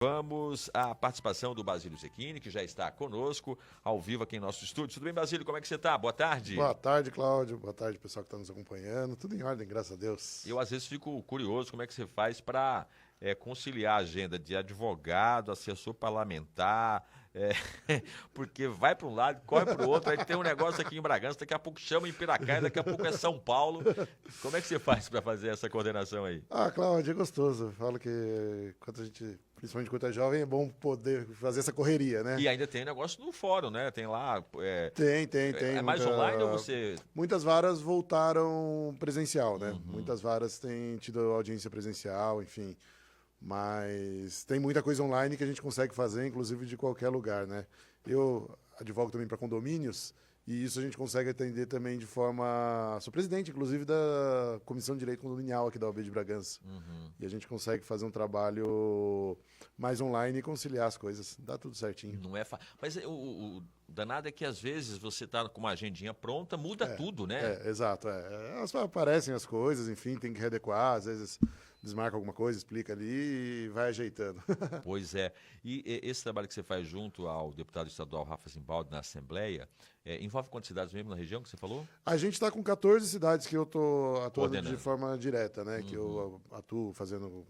Vamos à participação do Basílio Zecchini, que já está conosco, ao vivo aqui em nosso estúdio. Tudo bem, Basílio? Como é que você está? Boa tarde. Boa tarde, Cláudio. Boa tarde, pessoal que está nos acompanhando. Tudo em ordem, graças a Deus. Eu, às vezes, fico curioso como é que você faz para conciliar a agenda de advogado, assessor parlamentar, porque vai para um lado, corre para o outro, aí tem um negócio aqui em Bragança, daqui a pouco chama em Piracaia, daqui a pouco é São Paulo. Como é que você faz para fazer essa coordenação aí? Cláudio, é gostoso. Eu falo que quando a gente, principalmente quando é jovem, é bom poder fazer essa correria, né? E ainda tem negócio no fórum, né? Tem lá... Tem. É mais online ou você... Muitas varas voltaram presencial, né? Uhum. Muitas varas têm tido audiência presencial, enfim. Mas tem muita coisa online que a gente consegue fazer, inclusive de qualquer lugar, né? Eu advogo também para condomínios e isso a gente consegue atender também de forma... Sou presidente, inclusive, da Comissão de Direito Condominial aqui da OAB de Bragança. Uhum. E a gente consegue fazer um trabalho mais online e conciliar as coisas. Dá tudo certinho. Não é fácil. Mas o danado é que às vezes você está com uma agendinha pronta, muda tudo, né? Exato. Aparecem as coisas, enfim, tem que readequar, às vezes desmarca alguma coisa, explica ali e vai ajeitando. Pois é. E esse trabalho que você faz junto ao deputado estadual Rafa Zimbaldi na Assembleia, envolve quantas cidades mesmo na região que você falou? A gente está com 14 cidades que eu estou atuando de Coordenando. forma direta, né? Uhum. Que eu atuo fazendo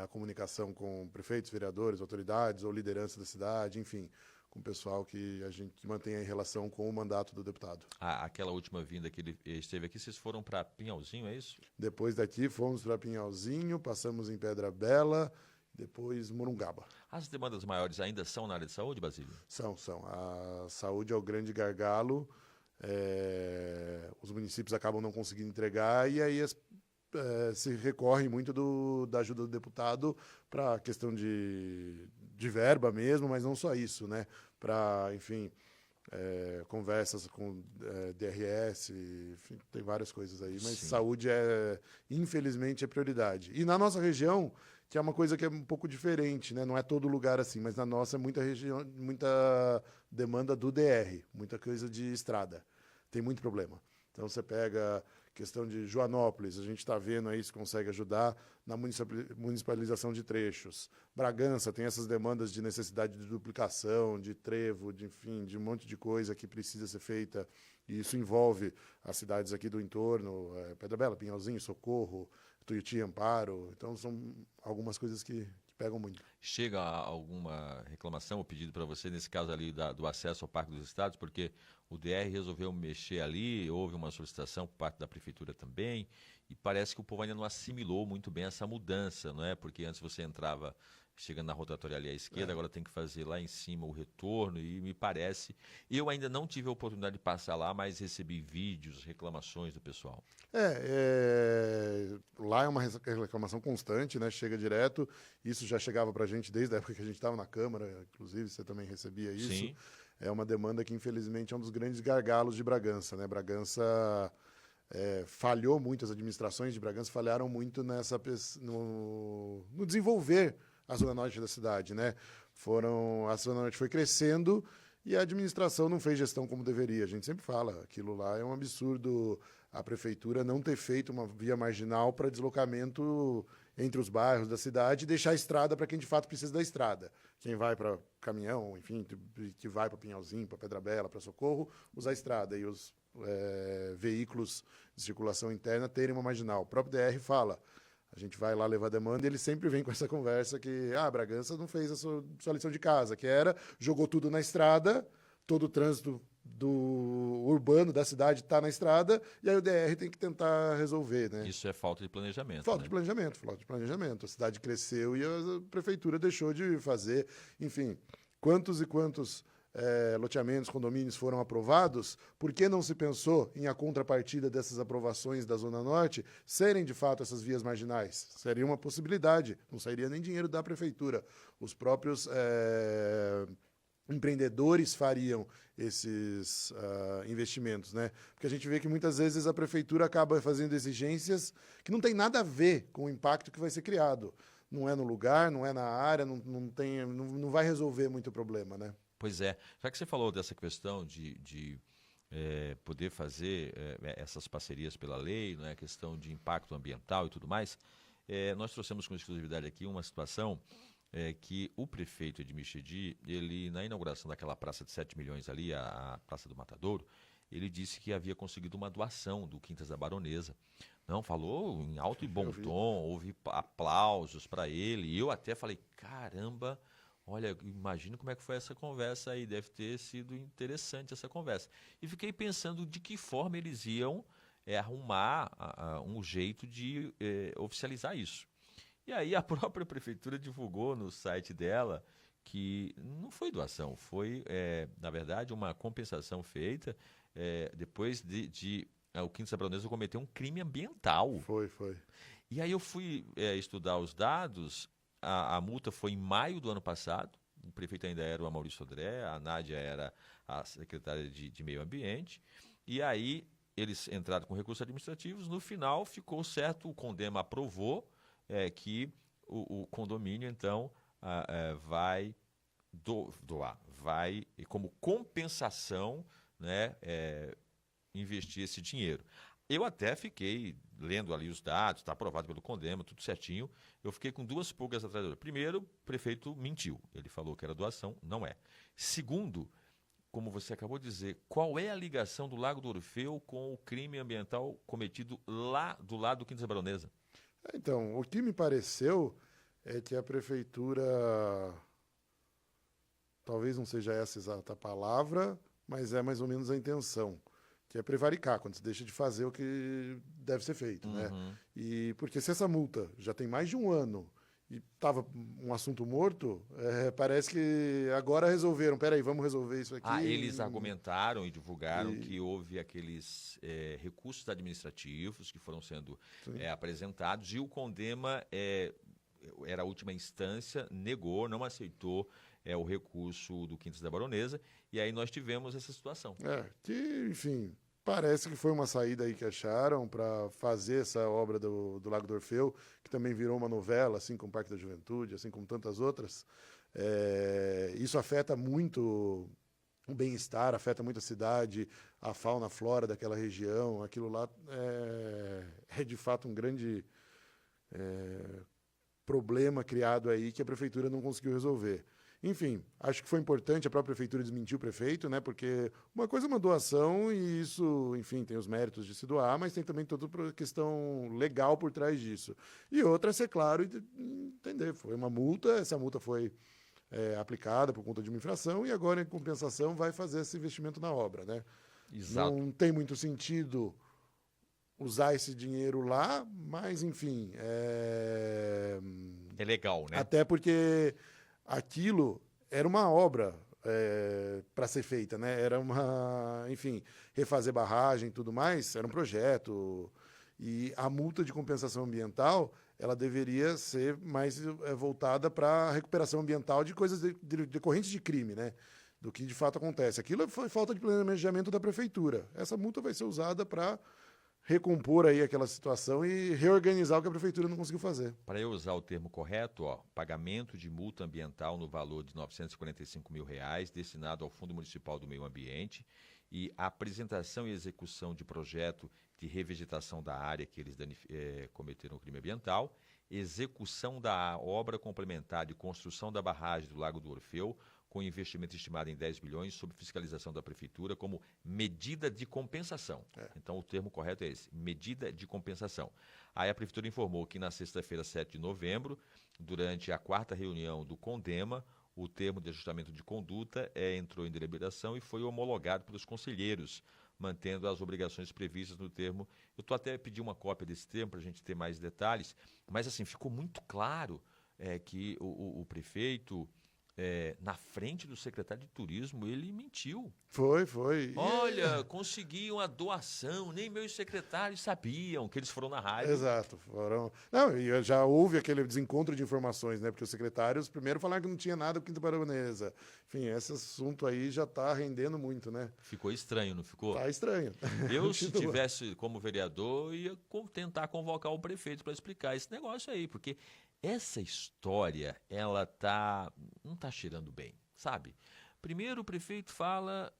a comunicação com prefeitos, vereadores, autoridades ou liderança da cidade, enfim, com o pessoal que a gente mantém em relação com o mandato do deputado. Aquela última vinda que ele esteve aqui, vocês foram para Pinhalzinho, é isso? Depois daqui fomos para Pinhalzinho, passamos em Pedra Bela, depois Morungaba. As demandas maiores ainda são na área de saúde, Basílio? São. A saúde é o grande gargalo, os municípios acabam não conseguindo entregar e aí se recorre muito da ajuda do deputado para a questão de verba mesmo, mas não só isso, né? Para, enfim, conversas com DRS, enfim, tem várias coisas aí, mas Sim. saúde infelizmente, é prioridade. E na nossa região, que é uma coisa que é um pouco diferente, né? Não é todo lugar assim, mas na nossa é muita região, muita demanda do DR, muita coisa de estrada. Tem muito problema. Então você pega questão de Joanópolis, a gente está vendo aí se consegue ajudar na municipalização de trechos. Bragança tem essas demandas de necessidade de duplicação, de trevo, enfim, de um monte de coisa que precisa ser feita. E isso envolve as cidades aqui do entorno, Pedra Bela, Pinhalzinho, Socorro, Tuiuti, Amparo. Então são algumas coisas que pegam muito. Chega alguma reclamação ou pedido para você, nesse caso ali do acesso ao Parque dos Estados, porque o DR resolveu mexer ali, houve uma solicitação por parte da prefeitura também, e parece que o povo ainda não assimilou muito bem essa mudança, não é? Porque antes você entrava chegando na rotatória ali à esquerda, agora tem que fazer lá em cima o retorno, e me parece... Eu ainda não tive a oportunidade de passar lá, mas recebi vídeos, reclamações do pessoal. Lá é uma reclamação constante, né? Chega direto, isso já chegava para a gente desde a época que a gente estava na Câmara, inclusive você também recebia isso. Sim. É uma demanda que, infelizmente, é um dos grandes gargalos de Bragança, né? Bragança falhou muito, as administrações de Bragança falharam muito no desenvolver a Zona Norte da cidade, né? A Zona Norte foi crescendo e a administração não fez gestão como deveria. A gente sempre fala, aquilo lá é um absurdo, a prefeitura não ter feito uma via marginal para deslocamento entre os bairros da cidade e deixar a estrada para quem de fato precisa da estrada. Quem vai para caminhão, enfim, que vai para Pinhalzinho, para Pedra Bela, para Socorro, usar a estrada e os veículos de circulação interna terem uma marginal. O próprio DR fala, a gente vai lá levar demanda e ele sempre vem com essa conversa que Bragança não fez a sua lição de casa, que jogou tudo na estrada, todo o trânsito urbano da cidade está na estrada, e aí o DR tem que tentar resolver, né? Isso é falta de planejamento. Falta de planejamento. A cidade cresceu e a prefeitura deixou de fazer. Enfim, quantos e quantos loteamentos, condomínios foram aprovados? Por que não se pensou em a contrapartida dessas aprovações da Zona Norte serem, de fato, essas vias marginais? Seria uma possibilidade. Não sairia nem dinheiro da prefeitura. Os próprios empreendedores fariam esses investimentos, né? Porque a gente vê que muitas vezes a prefeitura acaba fazendo exigências que não tem nada a ver com o impacto que vai ser criado. Não é no lugar, não é na área, não vai resolver muito o problema, né? Pois é. Já que você falou dessa questão de poder fazer essas parcerias pela lei, não é? Questão de impacto ambiental e tudo mais, nós trouxemos com exclusividade aqui uma situação que o prefeito Edmir Chedi, ele, na inauguração daquela praça de 7 milhões ali, a Praça do Matadouro, ele disse que havia conseguido uma doação do Quintas da Baronesa. Não, falou em alto e bom tom, houve aplausos para ele. E eu até falei, caramba, olha, imagina como é que foi essa conversa aí, deve ter sido interessante essa conversa. E fiquei pensando de que forma eles iam arrumar um jeito de oficializar isso. E aí a própria prefeitura divulgou no site dela que não foi doação, foi, na verdade, uma compensação feita depois de o Quintas da Baronesa cometer um crime ambiental. Foi. E aí eu fui estudar os dados, a multa foi em maio do ano passado, o prefeito ainda era o Maurício Sodré, a Nádia era a secretária de Meio Ambiente, e aí eles entraram com recursos administrativos, no final ficou certo, o Condema aprovou que o condomínio, então, vai doar, vai, como compensação, né, investir esse dinheiro. Eu até fiquei lendo ali os dados, está aprovado pelo Condema, tudo certinho. Eu fiquei com duas pulgas atrás da orelha. Primeiro, o prefeito mentiu. Ele falou que era doação, não é. Segundo, como você acabou de dizer, qual é a ligação do Lago do Orfeu com o crime ambiental cometido lá do lado do Quintas da Baronesa? Então, o que me pareceu é que a prefeitura, talvez não seja essa exata palavra, mas é mais ou menos a intenção, que é prevaricar, quando se deixa de fazer o que deve ser feito, né? E porque se essa multa já tem mais de um ano e estava um assunto morto, parece que agora resolveram, peraí, vamos resolver isso aqui. Eles argumentaram e divulgaram que houve aqueles recursos administrativos que foram sendo apresentados e o Condema era a última instância, negou, não aceitou o recurso do Quintas da Baronesa, e aí nós tivemos essa situação. Que, enfim, parece que foi uma saída aí que acharam para fazer essa obra do Lago do Orfeu, que também virou uma novela, assim como o Parque da Juventude, assim como tantas outras. Isso afeta muito o bem-estar, afeta muito a cidade, a fauna, a flora daquela região. Aquilo lá é de fato um grande problema criado aí que a prefeitura não conseguiu resolver. Enfim, acho que foi importante a própria prefeitura desmentir o prefeito, né? Porque uma coisa é uma doação e isso, enfim, tem os méritos de se doar, mas tem também toda a questão legal por trás disso. E outra é ser claro e entender, foi uma multa, essa multa foi aplicada por conta de uma infração e agora, em compensação, vai fazer esse investimento na obra, né? Exato. Não tem muito sentido usar esse dinheiro lá, mas, enfim... É legal, né? Até porque aquilo era uma obra para ser feita, né? Era uma, enfim, refazer barragem e tudo mais, era um projeto. E a multa de compensação ambiental, ela deveria ser mais voltada para a recuperação ambiental de coisas decorrentes de crime, né? Do que de fato acontece. Aquilo foi falta de planejamento da prefeitura. Essa multa vai ser usada para recompor aí aquela situação e reorganizar o que a prefeitura não conseguiu fazer. Para eu usar o termo correto, pagamento de multa ambiental no valor de R$ 945 mil destinado ao Fundo Municipal do Meio Ambiente e apresentação e execução de projeto de revegetação da área que eles cometeram o crime ambiental, execução da obra complementar de construção da barragem do Lago do Orfeu, com investimento estimado em 10 milhões, sob fiscalização da Prefeitura, como medida de compensação. Então, o termo correto é esse, medida de compensação. Aí a Prefeitura informou que na sexta-feira, 7 de novembro, durante a 4ª reunião do Condema, o termo de ajustamento de conduta entrou em deliberação e foi homologado pelos conselheiros, mantendo as obrigações previstas no termo. Eu estou até pedindo uma cópia desse termo para a gente ter mais detalhes, mas assim, ficou muito claro que o prefeito... na frente do secretário de Turismo, ele mentiu. Foi. Olha, consegui uma doação, nem meus secretários sabiam que eles foram na rádio. Exato, foram. Não, e já houve aquele desencontro de informações, né? Porque os secretários primeiro falaram que não tinha nada com Quinta Baronesa. Enfim, esse assunto aí já está rendendo muito, né? Ficou estranho, não ficou? Tá estranho. Eu, se tivesse como vereador, ia tentar convocar o prefeito para explicar esse negócio aí, porque essa história, ela não está cheirando bem, sabe? Primeiro o prefeito fala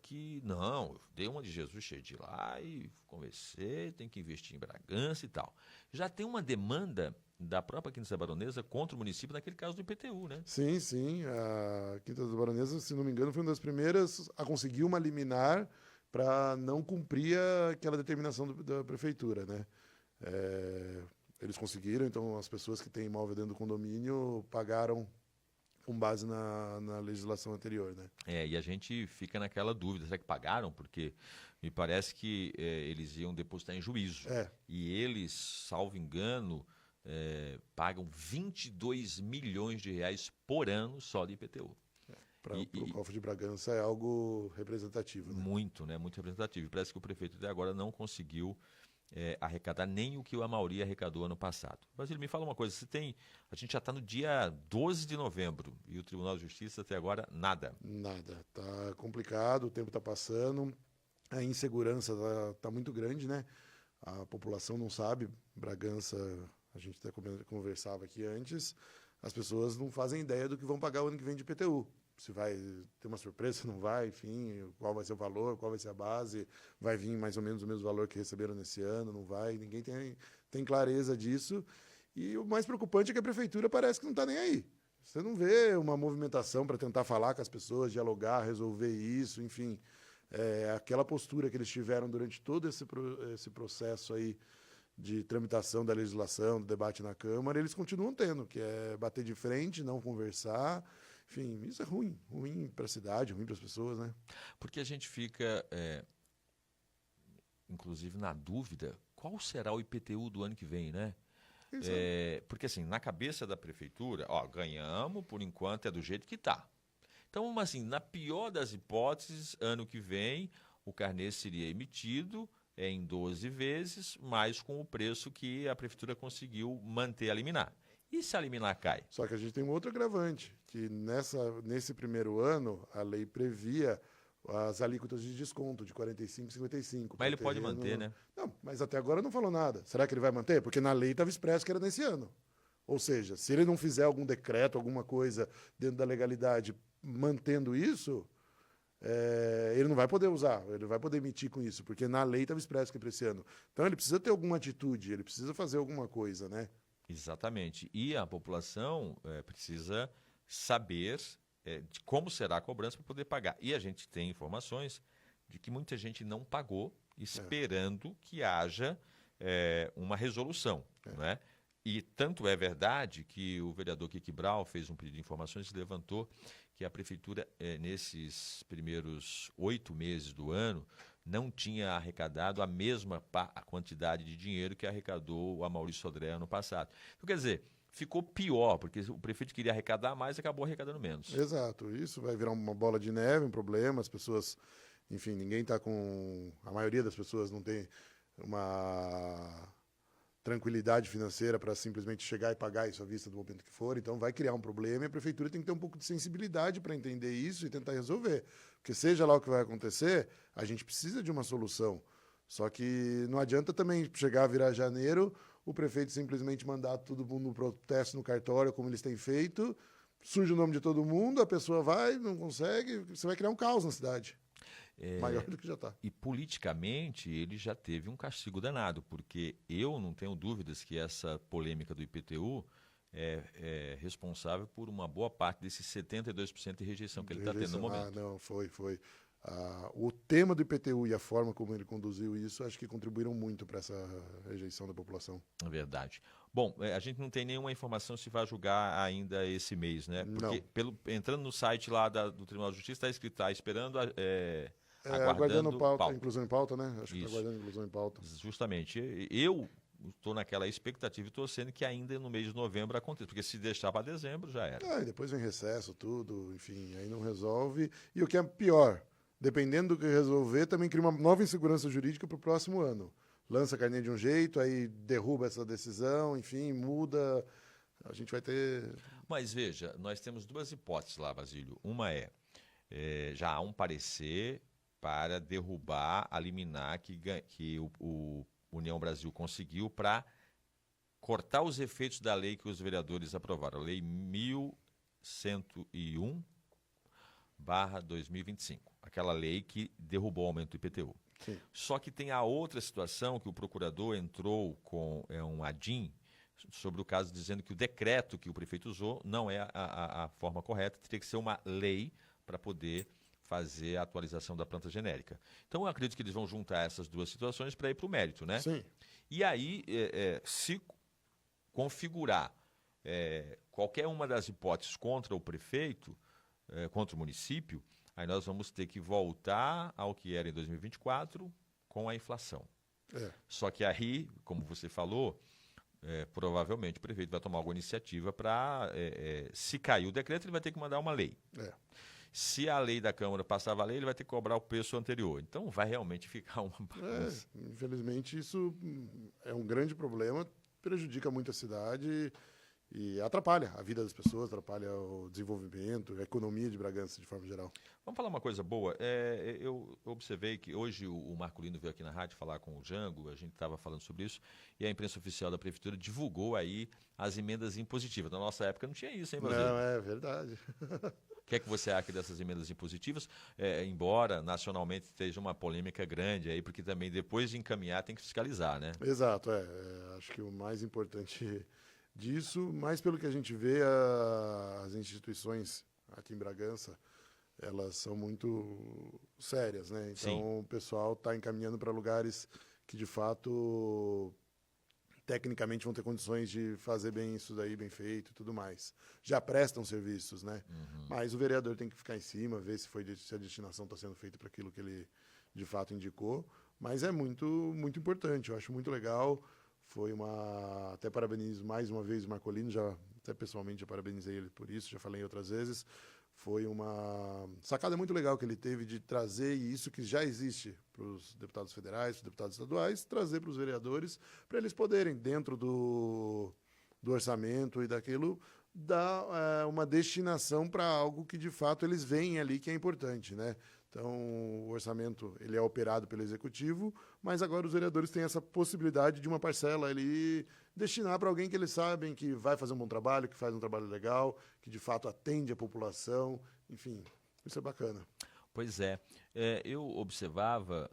que não, eu dei uma de Jesus cheio de lá e conversei, tem que investir em Bragança e tal. Já tem uma demanda da própria Quinta da Baronesa contra o município, naquele caso do IPTU, né? Sim, sim. A Quinta da Baronesa, se não me engano, foi uma das primeiras a conseguir uma liminar para não cumprir aquela determinação da prefeitura, né? Eles conseguiram, então as pessoas que têm imóvel dentro do condomínio pagaram com base na legislação anterior, né? E a gente fica naquela dúvida, será que pagaram? Porque me parece que eles iam depositar em juízo. E eles, salvo engano, pagam 22 milhões de reais por ano só de IPTU. Para o cofre de Bragança é algo representativo, né? Muito, né? Muito representativo. Parece que o prefeito até agora não conseguiu arrecadar nem o que o Amauri arrecadou ano passado. Basílio, me fala uma coisa, a gente já está no dia 12 de novembro e o Tribunal de Justiça até agora nada. Nada, está complicado, o tempo está passando, a insegurança tá muito grande, né? A população não sabe, Bragança, a gente até conversava aqui antes, as pessoas não fazem ideia do que vão pagar o ano que vem de IPTU. Se vai ter uma surpresa, se não vai, enfim, qual vai ser o valor, qual vai ser a base, vai vir mais ou menos o mesmo valor que receberam nesse ano, não vai, ninguém tem clareza disso. E o mais preocupante é que a prefeitura parece que não está nem aí. Você não vê uma movimentação para tentar falar com as pessoas, dialogar, resolver isso, enfim. Aquela postura que eles tiveram durante todo esse processo aí de tramitação da legislação, do debate na Câmara, eles continuam tendo, que é bater de frente, não conversar. Enfim, isso é ruim para a cidade, ruim para as pessoas, né? Porque a gente fica, inclusive, na dúvida, qual será o IPTU do ano que vem, né? Porque, assim, na cabeça da prefeitura, ganhamos, por enquanto é do jeito que está. Então, assim, na pior das hipóteses, ano que vem, o carnê seria emitido em 12 vezes, mas com o preço que a prefeitura conseguiu manter a liminar. E se a liminar cai? Só que a gente tem um outro agravante, que nesse primeiro ano, a lei previa as alíquotas de desconto de 45% e 55%. Mas ele pode manter, né? Não, mas até agora não falou nada. Será que ele vai manter? Porque na lei estava expresso que era nesse ano. Ou seja, se ele não fizer algum decreto, alguma coisa dentro da legalidade mantendo isso, ele não vai poder usar, ele não vai poder emitir com isso, porque na lei estava expresso que é para esse ano. Então ele precisa ter alguma atitude, ele precisa fazer alguma coisa, né? Exatamente. E a população precisa saber de como será a cobrança para poder pagar. E a gente tem informações de que muita gente não pagou, esperando que haja uma resolução. Né? E tanto é verdade que o vereador Kiki Brau fez um pedido de informações e levantou que a prefeitura, nesses primeiros 8 meses do ano, não tinha arrecadado a mesma quantidade de dinheiro que arrecadou o Amaury Sodré ano passado. Então, quer dizer, ficou pior, porque o prefeito queria arrecadar mais e acabou arrecadando menos. Exato, isso vai virar uma bola de neve, um problema, as pessoas, enfim, ninguém está com... A maioria das pessoas não tem uma tranquilidade financeira para simplesmente chegar e pagar isso à vista do momento que for, então vai criar um problema e a prefeitura tem que ter um pouco de sensibilidade para entender isso e tentar resolver. Porque seja lá o que vai acontecer, a gente precisa de uma solução. Só que não adianta também chegar a virar janeiro, o prefeito simplesmente mandar todo mundo no protesto no cartório, como eles têm feito, surge o nome de todo mundo, a pessoa vai, não consegue, você vai criar um caos na cidade. Maior do que já está. E politicamente ele já teve um castigo danado, porque eu não tenho dúvidas que essa polêmica do IPTU é responsável por uma boa parte desses 72% de rejeição que ele está tendo no momento. Não, foi. O tema do IPTU e a forma como ele conduziu isso, acho que contribuíram muito para essa rejeição da população. É verdade. Bom, a gente não tem nenhuma informação se vai julgar ainda esse mês, né? Porque entrando no site lá do Tribunal de Justiça, está escrito, está esperando... aguardando pauta, inclusão em pauta, né? Acho que está aguardando inclusão em pauta. Justamente. Eu estou naquela expectativa e torcendo que ainda no mês de novembro aconteça, porque se deixar para dezembro já era. E depois vem recesso, tudo, enfim, aí não resolve. E o que é pior, dependendo do que resolver, também cria uma nova insegurança jurídica para o próximo ano. Lança a carnê de um jeito, aí derruba essa decisão, enfim, muda. A gente vai ter... Mas veja, nós temos duas hipóteses lá, Basílio. Uma já há um parecer para derrubar a liminar que o União Brasil conseguiu para cortar os efeitos da lei que os vereadores aprovaram, a Lei 1101/2025, aquela lei que derrubou o aumento do IPTU. Sim. Só que tem a outra situação que o procurador entrou com um ADIM sobre o caso dizendo que o decreto que o prefeito usou não é a forma correta, teria que ser uma lei para poder fazer a atualização da planta genérica. Então, eu acredito que eles vão juntar essas duas situações para ir para o mérito, né? Sim. E aí, se configurar qualquer uma das hipóteses contra o prefeito, contra o município, aí nós vamos ter que voltar ao que era em 2024 com a inflação. Só que aí, como você falou, provavelmente o prefeito vai tomar alguma iniciativa para, se cair o decreto, ele vai ter que mandar uma lei. Se a lei da Câmara passar a valer, ele vai ter que cobrar o preço anterior. Então, vai realmente ficar uma bagunça. Infelizmente, isso é um grande problema, prejudica muito a cidade e atrapalha a vida das pessoas, atrapalha o desenvolvimento, a economia de Bragança, de forma geral. Vamos falar uma coisa boa. Eu observei que hoje o Marcolino veio aqui na rádio falar com o Jango, a gente estava falando sobre isso, e a imprensa oficial da Prefeitura divulgou aí as emendas impositivas. Na nossa época não tinha isso, hein, Brasil? Não, é verdade. O que é que você acha dessas emendas impositivas? Embora nacionalmente esteja uma polêmica grande aí, porque também depois de encaminhar tem que fiscalizar, né? Exato, acho que o mais importante disso, mais pelo que a gente vê, as instituições aqui em Bragança, elas são muito sérias, né? Então, Sim. o pessoal está encaminhando para lugares que, de fato, tecnicamente vão ter condições de fazer bem isso daí, bem feito e tudo mais. Já prestam serviços, né? Mas o vereador tem que ficar em cima, ver se a destinação está sendo feita para aquilo que ele, de fato, indicou. Mas é muito, muito importante, eu acho muito legal. Até parabenizo mais uma vez o Marcolino, até pessoalmente já parabenizei ele por isso, já falei outras vezes. Foi uma sacada muito legal que ele teve de trazer isso que já existe para os deputados federais, para os deputados estaduais, trazer para os vereadores, para eles poderem, dentro do orçamento e daquilo, dar uma destinação para algo que, de fato, eles veem ali que é importante, né? Então, o orçamento ele é operado pelo Executivo, mas agora os vereadores têm essa possibilidade de uma parcela ali destinar para alguém que eles sabem que vai fazer um bom trabalho, que faz um trabalho legal, que de fato atende a população, enfim, isso é bacana. Pois é. Eu observava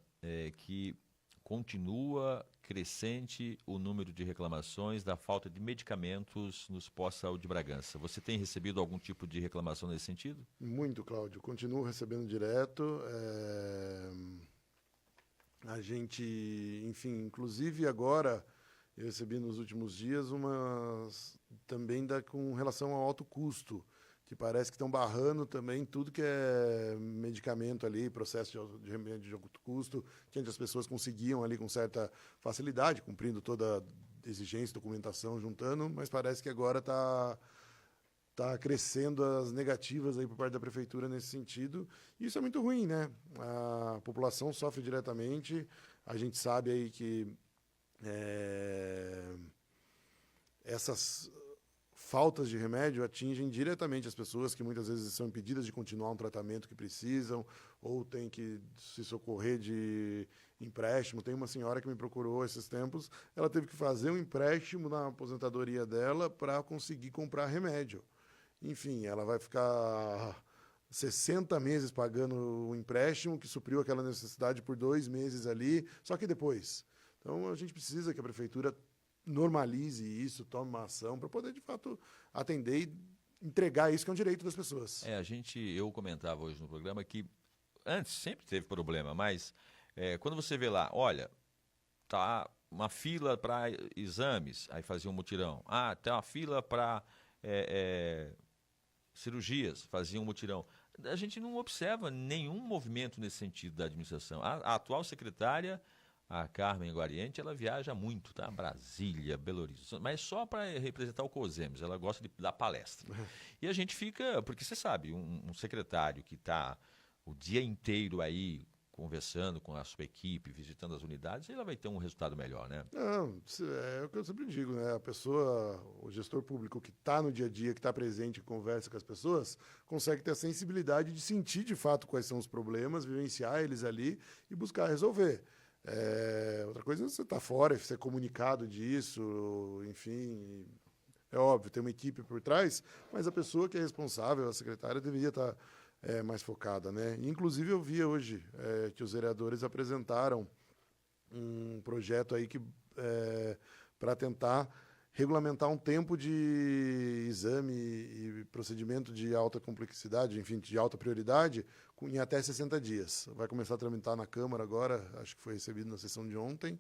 que continua crescente o número de reclamações da falta de medicamentos nos postos de saúde de Bragança. Você tem recebido algum tipo de reclamação nesse sentido? Muito, Cláudio. Continuo recebendo direto. A gente, enfim, inclusive agora, eu recebi nos últimos dias também com relação ao alto custo, que parece que estão barrando também tudo que é medicamento ali, processo de remédio de alto custo, que antes as pessoas conseguiam ali com certa facilidade, cumprindo toda a exigência, documentação, juntando, mas parece que agora está crescendo as negativas aí por parte da prefeitura nesse sentido. E isso é muito ruim, né? A população sofre diretamente, a gente sabe aí que essas faltas de remédio atingem diretamente as pessoas que muitas vezes são impedidas de continuar um tratamento que precisam ou têm que se socorrer de empréstimo. Tem uma senhora que me procurou esses tempos, ela teve que fazer um empréstimo na aposentadoria dela para conseguir comprar remédio. Enfim, ela vai ficar 60 meses pagando o empréstimo que supriu aquela necessidade por 2 meses ali, só que depois. Então, a gente precisa que a prefeitura normalize isso, tome uma ação para poder, de fato, atender e entregar isso que é um direito das pessoas. Eu comentava hoje no programa que antes sempre teve problema, mas quando você vê lá, olha, tá uma fila para exames, aí fazia um mutirão. Tem uma fila para cirurgias, fazia um mutirão. A gente não observa nenhum movimento nesse sentido da administração. A atual secretária, a Carmen Guariente, ela viaja muito, tá? Brasília, Belo Horizonte, mas só para representar o COSEMES, ela gosta de dar palestra. E a gente fica, porque você sabe, um secretário que está o dia inteiro aí conversando com a sua equipe, visitando as unidades, ela vai ter um resultado melhor, né? Não, é o que eu sempre digo, né? A pessoa, o gestor público que está no dia a dia, que está presente, que conversa com as pessoas, consegue ter a sensibilidade de sentir de fato quais são os problemas, vivenciar eles ali e buscar resolver. Outra coisa é você estar fora e ser comunicado disso, enfim, é óbvio, tem uma equipe por trás, mas a pessoa que é responsável, a secretária, deveria estar mais focada, né? Inclusive, eu vi hoje que os vereadores apresentaram um projeto aí para tentar regulamentar um tempo de exame e procedimento de alta complexidade, enfim, de alta prioridade, em até 60 dias. Vai começar a tramitar na Câmara agora, acho que foi recebido na sessão de ontem.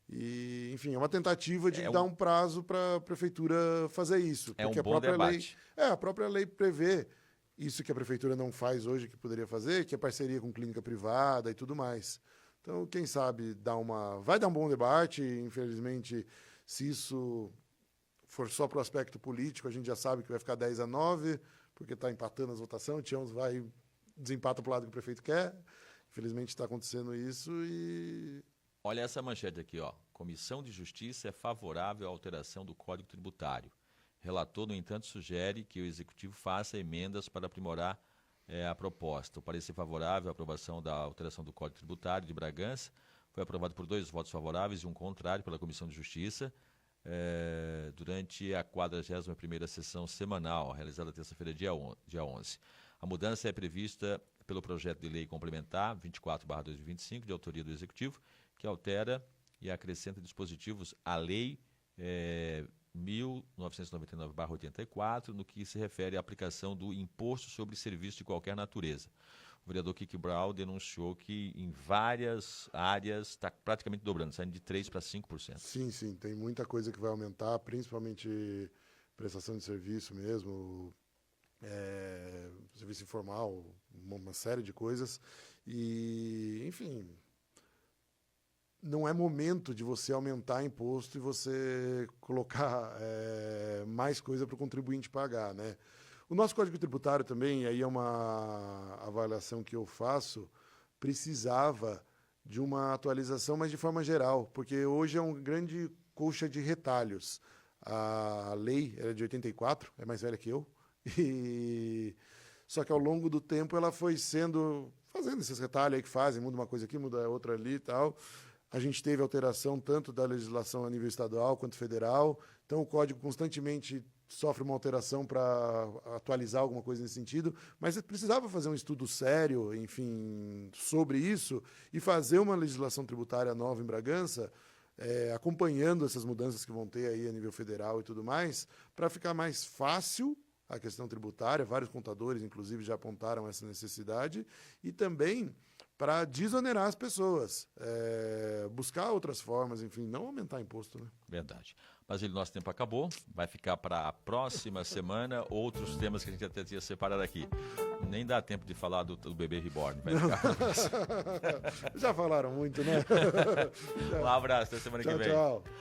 E, enfim, é uma tentativa de dar um prazo para a Prefeitura fazer isso. É porque um bom debate. A própria lei prevê isso que a Prefeitura não faz hoje, que poderia fazer, que é parceria com clínica privada e tudo mais. Então, quem sabe, vai dar um bom debate. Infelizmente, se isso for só para o aspecto político, a gente já sabe que vai ficar 10-9, porque está empatando as votações, Tião desempata para o lado que o prefeito quer. Infelizmente está acontecendo isso e... Olha essa manchete aqui, ó. Comissão de Justiça é favorável à alteração do Código Tributário. Relator, no entanto, sugere que o Executivo faça emendas para aprimorar a proposta. O parecer favorável à aprovação da alteração do Código Tributário de Bragança foi aprovado por 2 votos favoráveis e um contrário pela Comissão de Justiça durante a 41ª sessão semanal, realizada terça-feira, dia 11. A mudança é prevista pelo projeto de lei complementar 24/2025, de autoria do Executivo, que altera e acrescenta dispositivos à Lei 1999/84, no que se refere à aplicação do Imposto sobre Serviço de qualquer natureza. O vereador Kiki Brau denunciou que em várias áreas está praticamente dobrando, saindo de 3% para 5%. Sim, tem muita coisa que vai aumentar, principalmente prestação de serviço mesmo, serviço informal, uma série de coisas. E, enfim, não é momento de você aumentar imposto e você colocar mais coisa para o contribuinte pagar, né? O nosso Código Tributário também, aí é uma avaliação que eu faço, precisava de uma atualização, mas de forma geral, porque hoje é um grande colcha de retalhos. A lei era de 84, é mais velha que eu, só que ao longo do tempo ela foi fazendo esses retalhos aí que fazem, muda uma coisa aqui, muda outra ali e tal. A gente teve alteração tanto da legislação a nível estadual quanto federal, então o código constantemente sofre uma alteração para atualizar alguma coisa nesse sentido, mas precisava fazer um estudo sério, enfim, sobre isso e fazer uma legislação tributária nova em Bragança, acompanhando essas mudanças que vão ter aí a nível federal e tudo mais, para ficar mais fácil a questão tributária. Vários contadores, inclusive, já apontaram essa necessidade, e também para desonerar as pessoas, buscar outras formas, enfim, não aumentar imposto, né? Verdade. Mas o nosso tempo acabou, vai ficar para a próxima semana outros temas que a gente até tinha separado aqui. Nem dá tempo de falar do bebê reborn. Vai ficar... Já falaram muito, né? Um abraço, até semana que vem. Tchau.